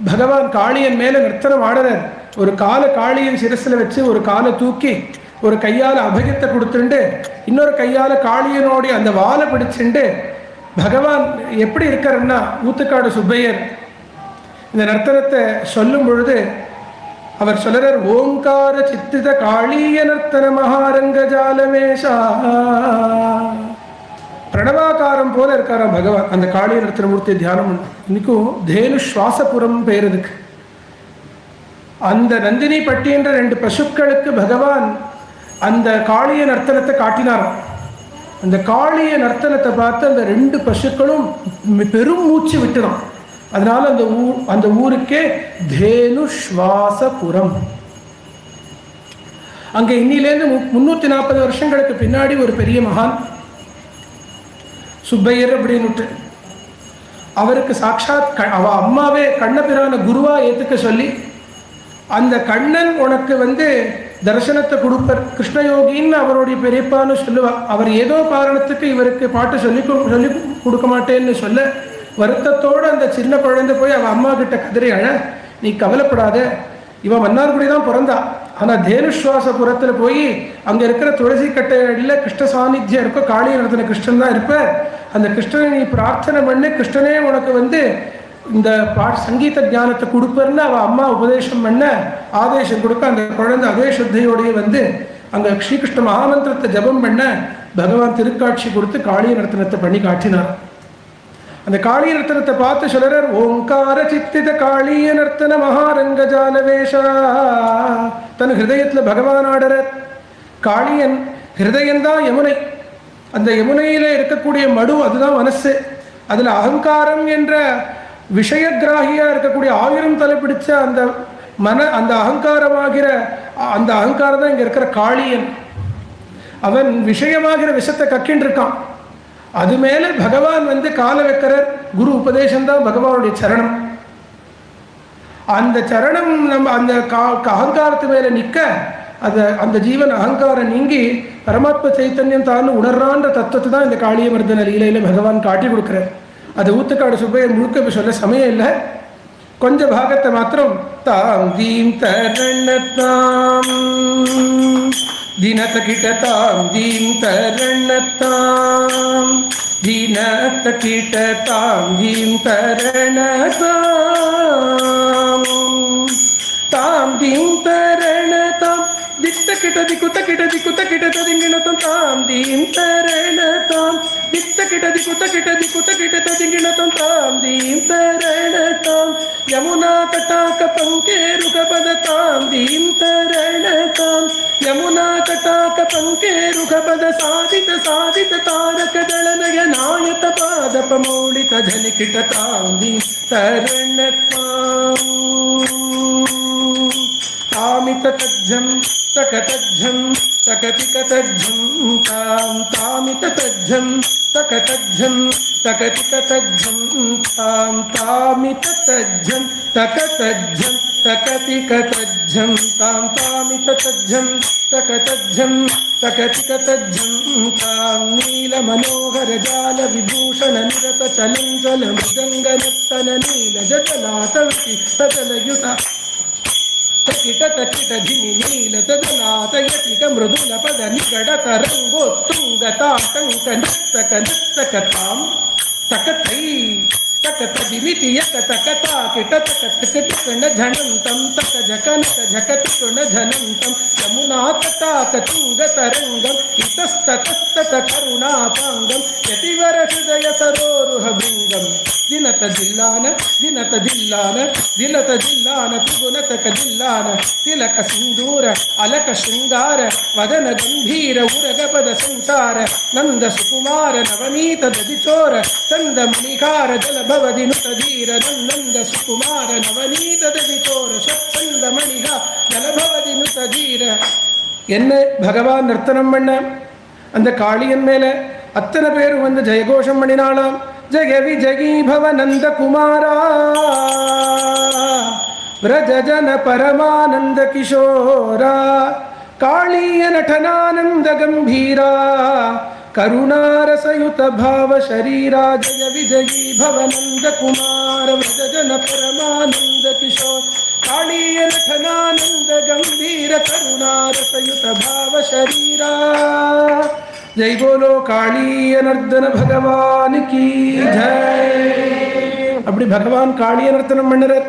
பகவான் காளியன் மேலே நிறுத்தனம் ஆடுறார். ஒரு காலை காளியன் சிரசில் வச்சு ஒரு காலை தூக்கி ஒரு கையால் அபயத்தை கொடுத்துண்டு இன்னொரு கையால் காளியனோடைய அந்த வாலை பிடிச்சுண்டு பகவான் எப்படி இருக்காருன்னா ஊத்துக்காடு சுப்பையர் இந்த நர்த்தனத்தை சொல்லும் பொழுது அவர் சொல்றார், ஓங்கார சித்தித காளிய நர்த்தன மகாரங்க ஜாலமேஷா. பிரணவாகாரம் போல இருக்காரா பகவான் அந்த காளிய நர்த்தன மூர்த்தி தியானம். இன்னைக்கும் தேனு சுவாசபுரம் பேர் இருக்கு. அந்த நந்தினி பட்டி என்ற 2 பசுக்களுக்கு பகவான் அந்த காளிய நர்த்தனத்தை காட்டினாராம். அந்த காளிய நர்த்தனத்தை பார்த்து அந்த 2 பசுக்களும் பெரும் மூச்சு விட்டுதான். அதனால அந்த ஊருக்கே தேனு சுவாசபுரம். அங்க இன்னிலேருந்து 340 வருஷங்களுக்கு பின்னாடி ஒரு பெரிய மகான் சுப்பையர் அப்படின்னு அவருக்கு சாட்சாத் அவ அம்மாவே கண்ணபிரான குருவா ஏத்துக்க சொல்லி அந்த கண்ணன் உனக்கு தரிசனத்தை கொடுப்பார் கிருஷ்ணயோகின்னு அவருடைய பெரியப்பான்னு சொல்லுவார். அவர் ஏதோ காரணத்துக்கு இவருக்கு பாட்டு சொல்லி கொடுக்க மாட்டேன்னு சொல்ல வருத்தத்தோடு அந்த சின்ன குழந்தை போய் அவள் அம்மா கிட்ட கதறி அழ, நீ கவலைப்படாத, இவன் மன்னார்குடி தான் பிறந்தா, ஆனால் தேனுஸ்வாசபுரத்தில் போய் அங்கே இருக்கிற துளசி கட்டையில் கிருஷ்ண சாநித்தியம் இருக்கோ, காளிய நடத்தின கிருஷ்ணன் தான் இருப்ப, அந்த கிருஷ்ணனை நீ பிரார்த்தனை பண்ணி கிருஷ்ணனே உனக்கு இந்த சங்கீத ஞானத்தை கொடுப்பர்னு அவள் அம்மா உபதேசம் பண்ண ஆதேசம் கொடுக்க அந்த குழந்தை அதே ஸ்ரத்தையோடையே அங்கே ஸ்ரீகிருஷ்ண மகாமந்திரத்தை ஜபம் பண்ண பகவான் திருக்காட்சி கொடுத்து காளிய நர்த்தனத்தை பண்ணி காட்டினார். அந்த காளிய நர்த்தனத்தை பார்த்து சொல்றார், ஓங்கார சித்தித காளிய நர்த்தன மகாரங்க ஜாலவேஷா. தன் ஹிருதயத்தில் பகவான் ஆடுற காளியன் ஹிருதயந்தான் யமுனை. அந்த யமுனையில இருக்கக்கூடிய மடு அதுதான் மனசு. அதுல அகங்காரம் என்ற விஷயகிராகியா இருக்கக்கூடிய 1000 தலை பிடிச்ச அந்த அகங்காரமாகிற அந்த அகங்காரம் தான் இங்க இருக்கிற காளியன். அவன் விஷயமாகிற விஷத்தை கக்கின்னு இருக்கான். அது மேல பகவான் கால வைக்கிறார். குரு உபதேசம் தான் பகவானுடைய சரணம். அந்த சரணம் நம்ம அந்த அகங்காரத்து மேல நிற்க அந்த ஜீவன் அகங்காரம் நீங்கி பரமாத்ம சைத்தன்யம் தான் உணர்றான்ற தத்துவத்தை தான் இந்த காளியமர்தன லீலையில பகவான் காட்டி கொடுக்கிறார். அது ஊத்துக்காடு சுப்பையர் முழுக்க சொல்ல சமயம் இல்லை. கொஞ்ச பாகத்தை மாத்திரம் தாம் தீம் தரணத்தாம் தீனத்த கிட்டத்தாம் தீம் தரணத்தாம் தீனத்த கிட்டத்தாம் தீம் தரணத்தாம் தாம் தீம் தரணத்தாம் திட்ட கிட்ட திக்குத்த கிட்ட திக்குத்த கிட்ட திங்கிணத்தம் தாம் தீம் தரணத்தாம் திட்ட கிட்ட திக்குத்த கிட்ட திக்குத்த கிட்ட திங்கிணத்தம் தாம் தீம் தரணத்தாம் யமுனா கட்டாக பங்கேருக பத தாம் தீம் தரணத்தாம் யமுனா கட்டாக பங்கேருக பத சாதித சாதித தாரக தளநய நாயத பாதப மௌலிக ஜனிகிட்ட தாம் தீம் தரணத்தாம் தாமித தஜ்ஜம் தகதஜ்ஜம் தகதிகதஜ்ஜம் தாம் தாமித தஜ்ஜம் தகதஜ்ஜம் தகதிகதஜ்ஜம் தாம் தாமித தஜ்ஜம் தகதஜ்ஜம் தகதிகதஜ்ஜம் தாம் தாமித தஜ்ஜம் தகதஜ்ஜம் தகதிகதஜ்ஜம் தாம் நீல மனோகர ஜால விபூஷண நிரத சலஞ்சல மிருதங்க நர்த்தன நீல ஜடலாதவிதி ததலயுத तकिट तकिट धिनि नील तदनाथ यतिक मृदुल पद निगड तरंगोत्तुंगता टंक नृत्तक नृत्तकतां तकतै तकत दिमिति यक तकता किट तकत किटकण झनंतं तक झकनक झकतुण झनंतं यमुना तटाक तुंग तरंगं इतस्ततस्तत करुणापांगं यतिवर हृदय सरोरुह भृंगं दिनत जिल्लान दिनत जिल्लान दिलत जिल्लान त्रिगुणतक जिल्लान तिलक सिंदूर अलक शृंगार वदन गंभीर उरगपद संसार नंद सुकुमार नवनीत दधिचोर चंद मणिकार जल भवदिनुत धीर नंद सुकुमार नवनीत दधिचोर सत्संद मणिगा जल भवदिनुत धीर என்ன பகவான் நர்த்தனம் பண்ண அந்த காளியன் மேல அத்தனை பேரும் ஜெயகோஷம் பண்ணினாலாம். जय विजयी भव नंद कुमारा व्रज जन परमानंद किशोरा कालीय नटनानंद गंभीरा करुणारसयुत भाव शरीरा जय विजयी भवनंद कुमार व्रजजन परमानंद किशोर कालीय नटनानंद गंभीर करुणारसयुत भाव शरीरा जय बोलो कालीय नर्दन भगवान की जय. அப்படி பகவான் காளிய நர்த்தனம் பண்ணுறார்.